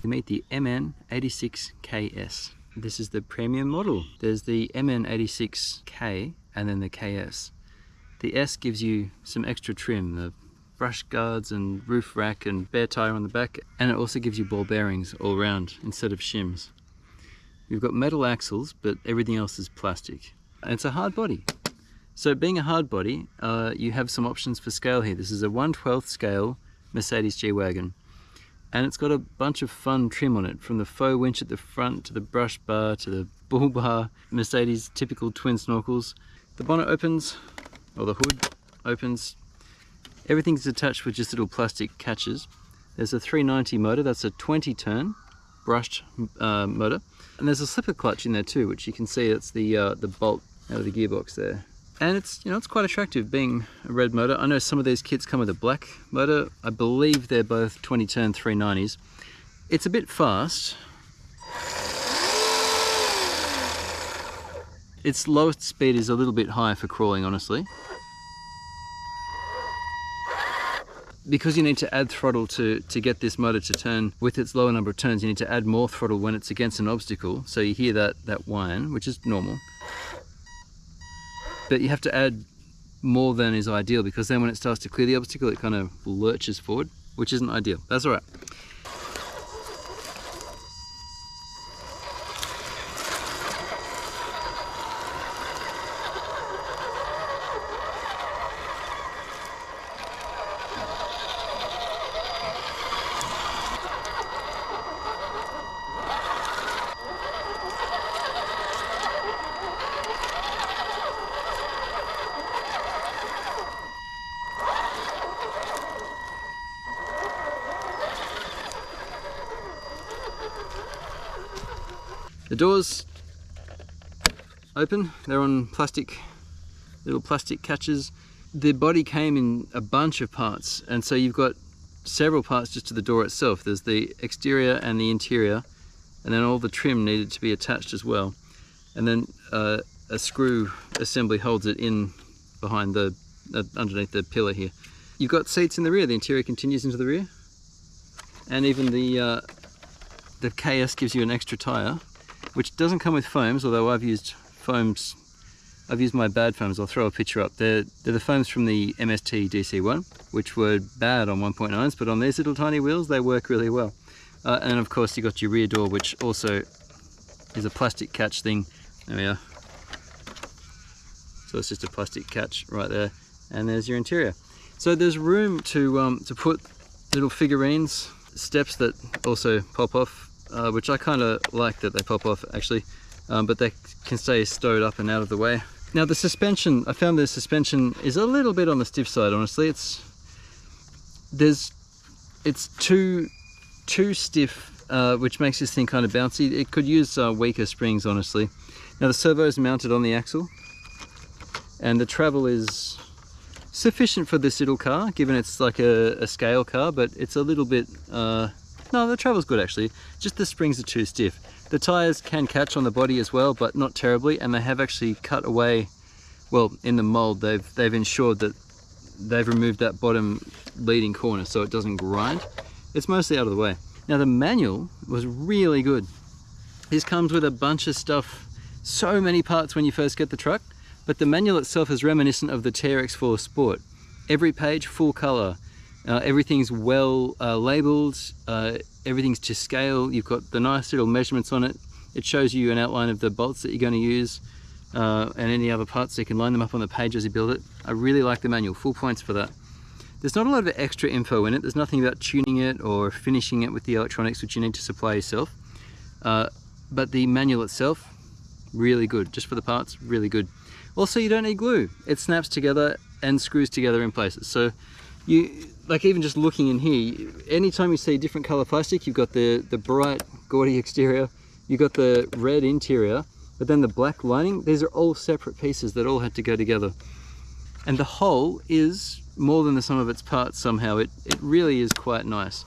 We meet the MN86KS. This is the premium model. There's the MN86K and then the KS. The S gives you some extra trim, the brush guards and roof rack and bare tire on the back, and it also gives you ball bearings all around instead of shims. You've got metal axles, but everything else is plastic. And it's a hard body. So being a hard body, you have some options for scale here. This is a 1/12 scale Mercedes G-Wagon. And it's got a bunch of fun trim on it, from the faux winch at the front to the brush bar to the bull bar, Mercedes typical twin snorkels. The bonnet opens, or the hood opens. Everything's attached with just little plastic catches. There's a 390 motor, that's a 20 turn brushed motor. And there's a slipper clutch in there too, which you can see it's the bolt out of the gearbox there. And it's, you know, it's quite attractive being a red motor. I know some of these kits come with a black motor. I believe they're both 20 turn 390s. It's a bit fast. Its lowest speed is a little bit high for crawling, honestly. Because you need to add throttle to get this motor to turn with its lower number of turns, you need to add more throttle when it's against an obstacle. So you hear that whine, which is normal. But you have to add more than is ideal, because then when it starts to clear the obstacle, it kind of lurches forward, which isn't ideal. That's all right. The doors open, they're on little plastic catches. The body came in a bunch of parts, and so you've got several parts just to the door itself. There's the exterior and the interior, and then all the trim needed to be attached as well. And then a screw assembly holds it in behind underneath the pillar here. You've got seats in the rear, the interior continues into the rear. And even the KS gives you an extra tire, which doesn't come with foams, although I've used foams. I've used my bad foams. I'll throw a picture up. They're the foams from the MST DC1, which were bad on 1.9s, but on these little tiny wheels, they work really well. And of course, you got your rear door, which also is a plastic catch thing. There we are. So it's just a plastic catch right there, and there's your interior. So there's room to put little figurines, steps that also pop off. Which I kind of like that they pop off actually, but they can stay stowed up and out of the way. Now the suspension, I found the suspension is a little bit on the stiff side, honestly. It's too stiff, which makes this thing kind of bouncy. It could use weaker springs, honestly. Now the servo is mounted on the axle, and the travel is sufficient for this little car, given it's like a scale car, but it's a little bit no, the travel's good actually, just the springs are too stiff. The tyres can catch on the body as well, but not terribly, and they have actually cut away, well, in the mould, they've ensured that they've removed that bottom leading corner so it doesn't grind. It's mostly out of the way. Now the manual was really good. This comes with a bunch of stuff, so many parts when you first get the truck, but the manual itself is reminiscent of the TRX4 Sport. Every page full colour. Everything's well labelled, everything's to scale. You've got the nice little measurements on it. It shows you an outline of the bolts that you're going to use and any other parts, so you can line them up on the page as you build it. I really like the manual, full points for that. There's not a lot of extra info in it. There's nothing about tuning it or finishing it with the electronics, which you need to supply yourself. But the manual itself, really good. Just for the parts, really good. Also, you don't need glue. It snaps together and screws together in places. So like even just looking in here, anytime you see different color plastic, you've got the bright gaudy exterior, you've got the red interior, but then the black lining. These are all separate pieces that all had to go together, and the whole is more than the sum of its parts somehow. It really is quite nice.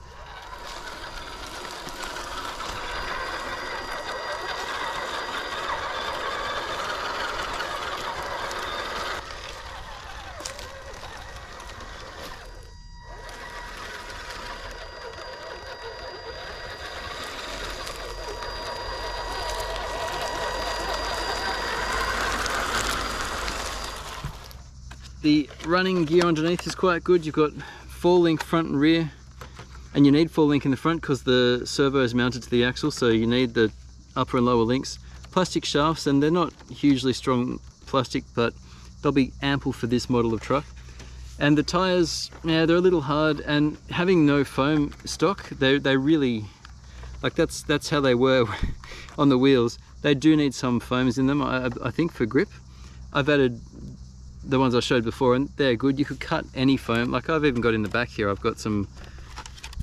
The running gear underneath is quite good. You've got 4-link front and rear, and you need 4-link in the front because the servo is mounted to the axle, so you need the upper and lower links. Plastic shafts, and they're not hugely strong plastic, but they'll be ample for this model of truck. And the tires, yeah, they're a little hard, and having no foam stock, they really, like that's how they were on the wheels. They do need some foams in them, I think, for grip. I've added the ones I showed before, and they're good. You could cut any foam. Like I've even got in the back here, I've got some,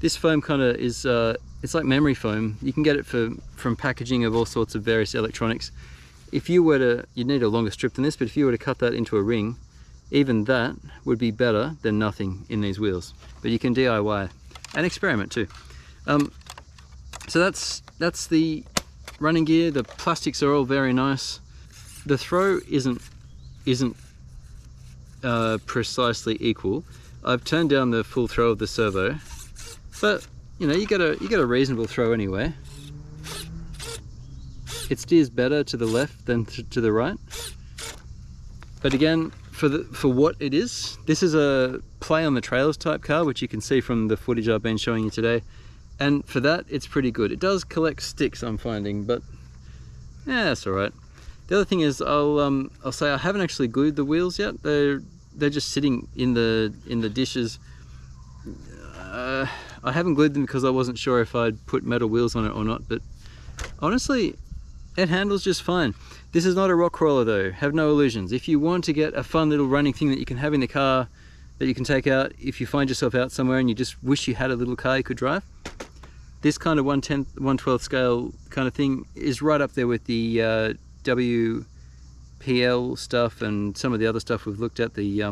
this foam kind of is, it's like memory foam. You can get it from packaging of all sorts of various electronics. If you were to, you'd need a longer strip than this, but if you were to cut that into a ring, even that would be better than nothing in these wheels. But you can DIY and experiment too. So that's the running gear. The plastics are all very nice. The throw isn't precisely equal. I've turned down the full throw of the servo, but you know, you get a reasonable throw anyway. It steers better to the left than to the right. But again, for what it is, this is a play on the trailers type car, which you can see from the footage I've been showing you today. And for that, it's pretty good. It does collect sticks, I'm finding, but yeah, that's all right. The other thing is, I'll say I haven't actually glued the wheels yet. They're just sitting in the dishes. I haven't glued them because I wasn't sure if I'd put metal wheels on it or not, but honestly, it handles just fine. This is not a rock crawler though, have no illusions. If you want to get a fun little running thing that you can have in the car, that you can take out if you find yourself out somewhere and you just wish you had a little car you could drive, this kind of 1/10, 1/12 scale kind of thing is right up there with the WPL stuff and some of the other stuff we've looked at, the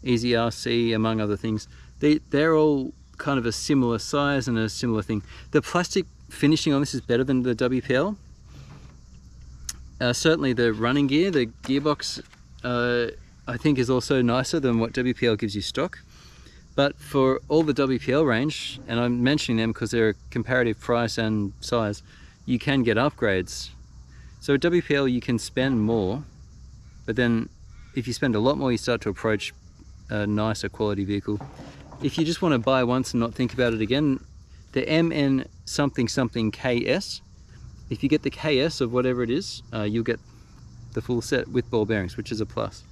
Easy RC, among other things. They're all kind of a similar size and a similar thing. The plastic finishing on this is better than the WPL. Certainly the running gear, the gearbox, I think is also nicer than what WPL gives you stock. But for all the WPL range, and I'm mentioning them because they're a comparative price and size, you can get upgrades. So at WPL you can spend more, but then if you spend a lot more, you start to approach a nicer quality vehicle. If you just want to buy once and not think about it again, the MN86KS, if you get the KS of whatever it is, you'll get the full set with ball bearings, which is a plus.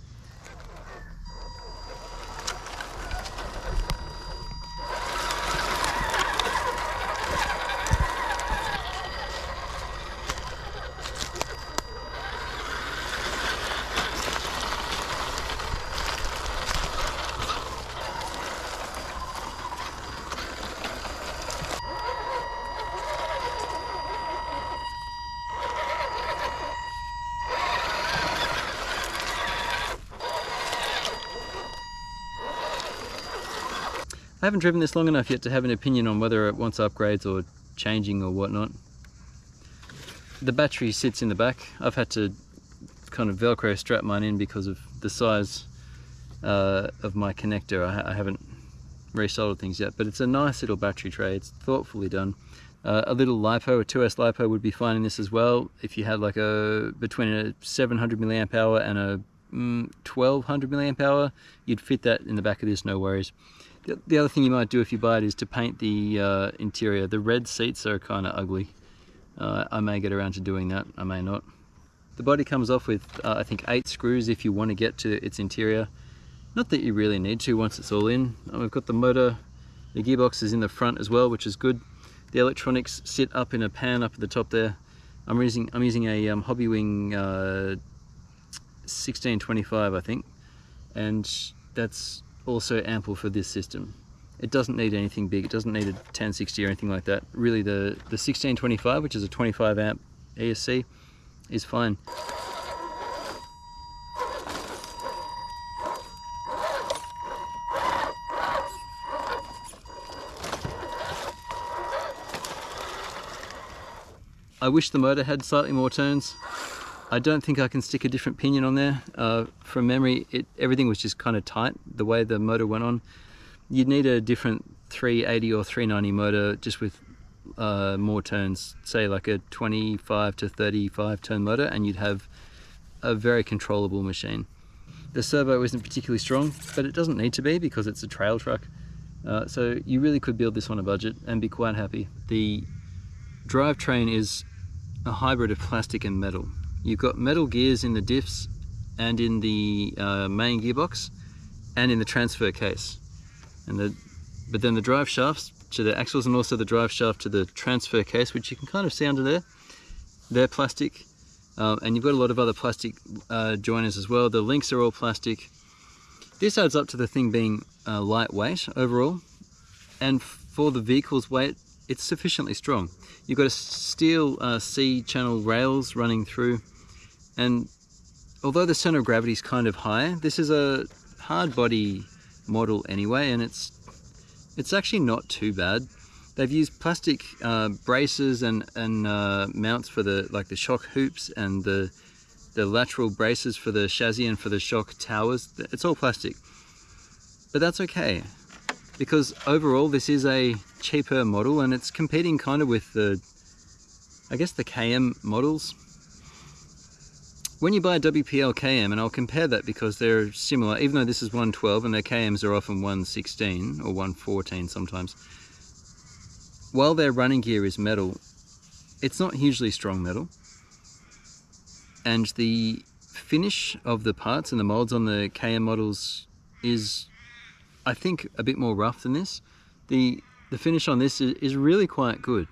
I haven't driven this long enough yet to have an opinion on whether it wants upgrades or changing or whatnot. The battery sits in the back. I've had to kind of Velcro strap mine in because of the size of my connector. I haven't resoldered things yet, but it's a nice little battery tray. It's thoughtfully done. A little LiPO, a 2S LiPO would be fine in this as well. If you had like between a 700 milliamp hour and a 1200 milliamp hour, you'd fit that in the back of this, no worries. The other thing you might do if you buy it is to paint the interior. The red seats are kind of ugly. I may get around to doing that, I may not. The body comes off with I think 8 screws if you want to get to its interior. Not that you really need to once it's all in. We've got the motor, the gearbox is in the front as well, which is good. The electronics sit up in a pan up at the top there. I'm using a Hobbywing 1625, I think, and that's also ample for this system. It doesn't need anything big. It doesn't need a 1060 or anything like that. Really, the 1625, which is a 25 amp ESC, is fine. I wish the motor had slightly more turns. I don't think I can stick a different pinion on there. From memory, everything was just kind of tight the way the motor went on. You'd need a different 380 or 390 motor just with more turns, say like a 25 to 35 turn motor, and you'd have a very controllable machine. The servo isn't particularly strong, but it doesn't need to be because it's a trail truck. So you really could build this on a budget and be quite happy. The drivetrain is a hybrid of plastic and metal. You've got metal gears in the diffs and in the main gearbox and in the transfer case. But then the drive shafts to the axles and also the drive shaft to the transfer case, which you can kind of see under there, they're plastic. And you've got a lot of other plastic joiners as well. The links are all plastic. This adds up to the thing being lightweight overall, and for the vehicle's weight, it's sufficiently strong. You've got a steel C-channel rails running through, and although the center of gravity is kind of high, this is a hard body model anyway, and it's actually not too bad. They've used plastic braces and mounts for the shock hoops and the lateral braces for the chassis and for the shock towers. It's all plastic, but that's okay because overall this is a cheaper model and it's competing kind of with the KM models. When you buy a WPL KM, and I'll compare that because they're similar, even though this is 112 and their KMs are often 116 or 114 sometimes. While their running gear is metal, it's not hugely strong metal. And the finish of the parts and the molds on the KM models is, I think, a bit more rough than this. The finish on this is really quite good.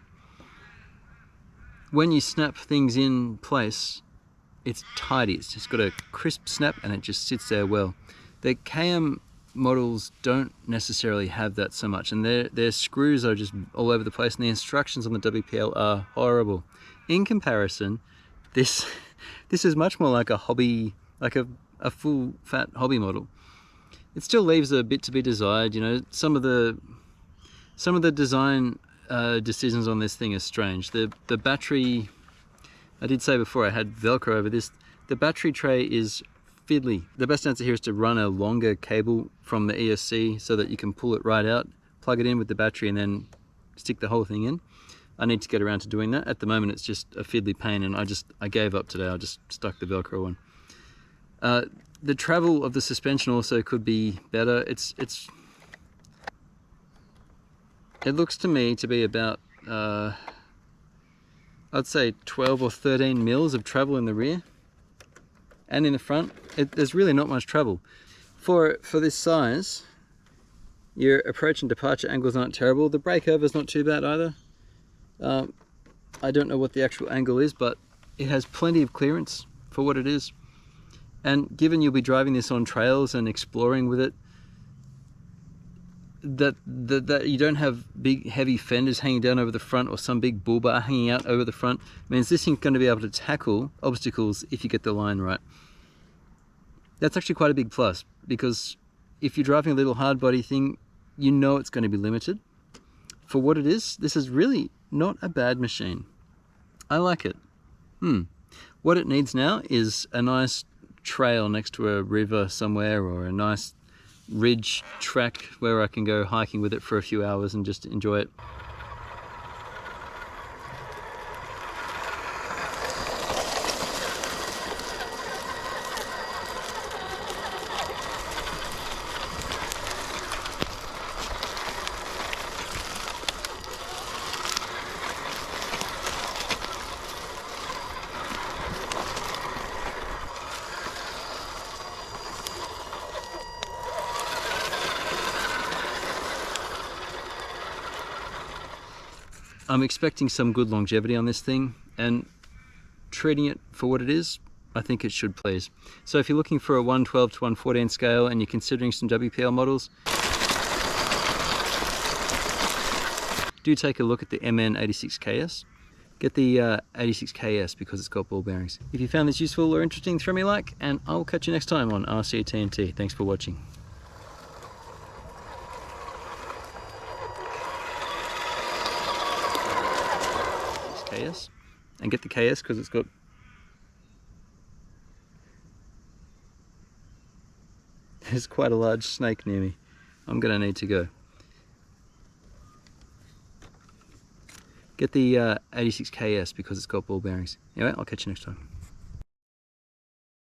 When you snap things in place, it's tidy. It's just got a crisp snap and it just sits there well. The KM models don't necessarily have that so much, and their screws are just all over the place, and the instructions on the WPL are horrible. In comparison, this is much more like a hobby, like a full fat hobby model. It still leaves a bit to be desired, you know. Some of the design decisions on this thing are strange. The battery, I did say before I had Velcro over this. The battery tray is fiddly. The best answer here is to run a longer cable from the ESC so that you can pull it right out, plug it in with the battery and then stick the whole thing in. I need to get around to doing that. At the moment it's just a fiddly pain and I gave up today. I just stuck the Velcro on. The travel of the suspension also could be better. It looks to me to be about I'd say 12 or 13 mils of travel in the rear. And in the front, there's really not much travel. For this size, your approach and departure angles aren't terrible. The breakover's not too bad either. I don't know what the actual angle is, but it has plenty of clearance for what it is. And given you'll be driving this on trails and exploring with it, that you don't have big heavy fenders hanging down over the front or some big bull bar hanging out over the front means this thing's going to be able to tackle obstacles if you get the line right. That's actually quite a big plus, because if you're driving a little hard body thing, you know it's going to be limited. For what it is, this is really not a bad machine. I like it. What it needs now is a nice trail next to a river somewhere, or a nice ridge track where I can go hiking with it for a few hours and just enjoy it. I'm expecting some good longevity on this thing, and treating it for what it is, I think it should please. So if you're looking for a 112 to 114 scale and you're considering some WPL models, do take a look at the MN86KS. Get the 86KS because it's got ball bearings. If you found this useful or interesting, throw me a like, and I'll catch you next time on RC-TNT. Thanks for watching. KS, and get the KS because it's got there's quite a large snake near me. I'm gonna need to go. Get the 86KS because it's got ball bearings. Anyway, I'll catch you next time.